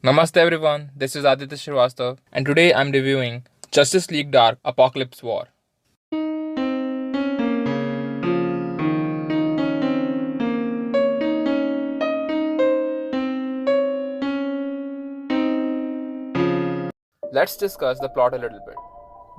Namaste everyone, this is Aditya Srivastav and today I'm reviewing Justice League Dark Apocalypse War. Let's discuss the plot a little bit.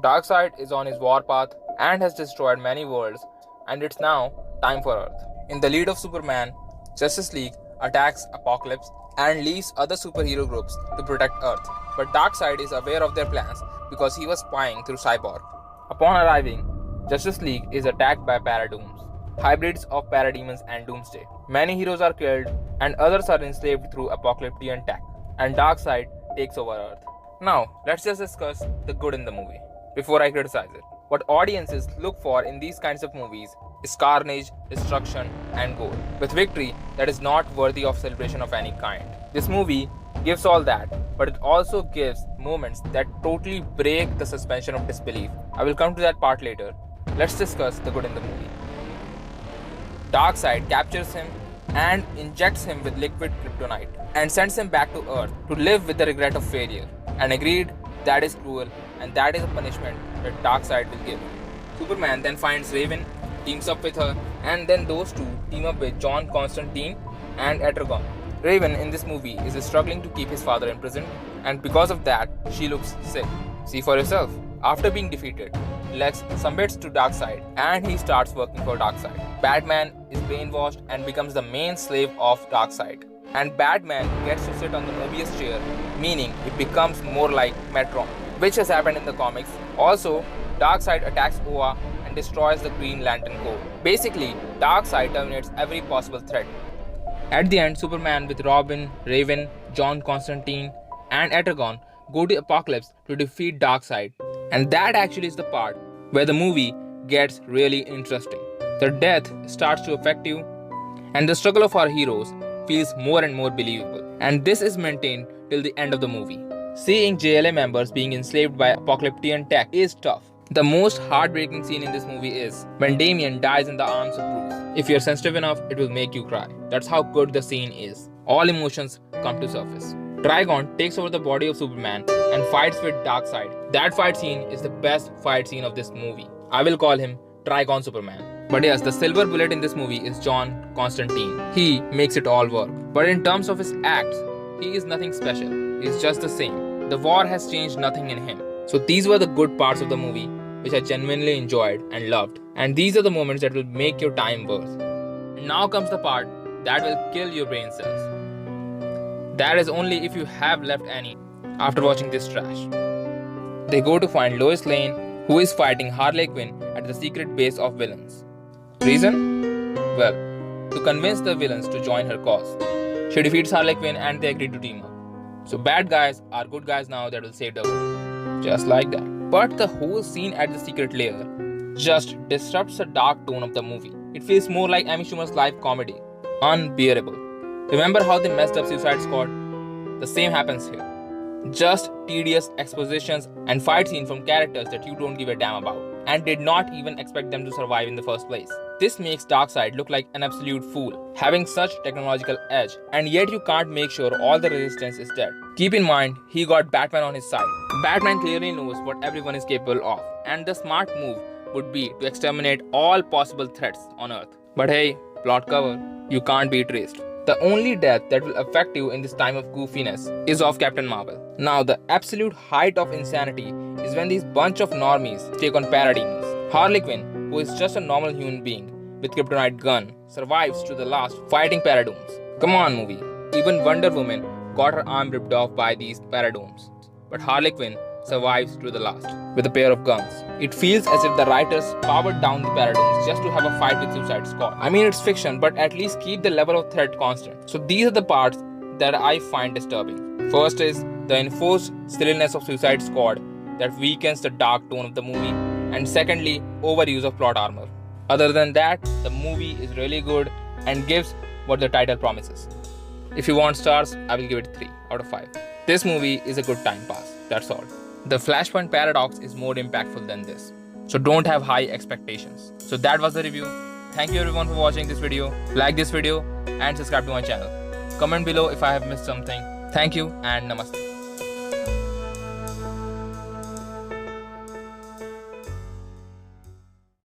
Darkseid is on his war path and has destroyed many worlds, and it's now time for Earth. In the lead of Superman, Justice League attacks Apocalypse and leaves other superhero groups to protect Earth. But Darkseid is aware of their plans because he was spying through Cyborg. Upon arriving, Justice League is attacked by Paradooms, hybrids of Parademons and Doomsday. Many heroes are killed and others are enslaved through Apocalyptian tech, and Darkseid takes over Earth. Now, let's just discuss the good in the movie before I criticize it. What audiences look for in these kinds of movies is carnage, destruction, and gore, with victory that is not worthy of celebration of any kind. This movie gives all that, but it also gives moments that totally break the suspension of disbelief. I will come to that part later. Let's discuss the good in the movie. Darkseid captures him and injects him with liquid kryptonite and sends him back to Earth to live with the regret of failure, and agreed that is cruel and that is a punishment that Darkseid will give. Superman then finds Raven, teams up with her, and then those two team up with John Constantine and Etrigan. Raven in this movie is struggling to keep his father in prison, and because of that, she looks sick. See for yourself. After being defeated, Lex submits to Darkseid and he starts working for Darkseid. Batman is brainwashed and becomes the main slave of Darkseid. And Batman gets to sit on the Mobius chair, meaning he becomes more like Metron, which has happened in the comics. Also, Darkseid attacks Oa and destroys the Green Lantern Corps. Basically, Darkseid terminates every possible threat. At the end, Superman with Robin, Raven, John Constantine, and Etrigan go to Apocalypse to defeat Darkseid. And that actually is the part where the movie gets really interesting. Their death starts to affect you, and the struggle of our heroes feels more and more believable. And this is maintained till the end of the movie. Seeing JLA members being enslaved by Apocalyptian tech is tough. The most heartbreaking scene in this movie is when Damian dies in the arms of Bruce. If you're sensitive enough, it will make you cry. That's how good the scene is. All emotions come to surface. Trigon takes over the body of Superman and fights with Darkseid. That fight scene is the best fight scene of this movie. I will call him Trigon Superman. But yes, the silver bullet in this movie is John Constantine. He makes it all work. But in terms of his acts, he is nothing special. He is just the same. The war has changed nothing in him. So these were the good parts of the movie which I genuinely enjoyed and loved. And these are the moments that will make your time worth. And now comes the part that will kill your brain cells. That is only if you have left any after watching this trash. They go to find Lois Lane, who is fighting Harley Quinn at the secret base of villains. Reason? Well, to convince the villains to join her cause. She defeats Harley Quinn and they agree to team up. So bad guys are good guys now that will save the world. Just like that. But the whole scene at the secret lair just disrupts the dark tone of the movie. It feels more like Amy Schumer's live comedy. Unbearable. Remember how they messed up Suicide Squad? The same happens here. Just tedious expositions and fight scenes from characters that you don't give a damn about and did not even expect them to survive in the first place. This makes Darkseid look like an absolute fool, having such technological edge, and yet you can't make sure all the resistance is dead. Keep in mind, he got Batman on his side. Batman clearly knows what everyone is capable of, and the smart move would be to exterminate all possible threats on Earth. But hey, plot cover, you can't be traced. The only death that will affect you in this time of goofiness is of Captain Marvel. Now, the absolute height of insanity is when these bunch of normies take on Parademons. Harley Quinn, who is just a normal human being with kryptonite gun, survives to the last fighting Paradooms. Come on, movie. Even Wonder Woman got her arm ripped off by these Paradooms. But Harley Quinn survives to the last with a pair of guns. It feels as if the writers powered down the Paradooms just to have a fight with Suicide Squad. I mean, it's fiction, but at least keep the level of threat constant. So these are the parts that I find disturbing. First is the enforced silliness of Suicide Squad that weakens the dark tone of the movie, and secondly, overuse of plot armor. Other than that, the movie is really good and gives what the title promises. If you want stars, I will give it 3 out of 5. This movie is a good time pass, that's all. The Flashpoint paradox is more impactful than this, so don't have high expectations. So that was the review. Thank you everyone for watching this video. Like this video and subscribe to my channel. Comment below if I have missed something. Thank you and namaste.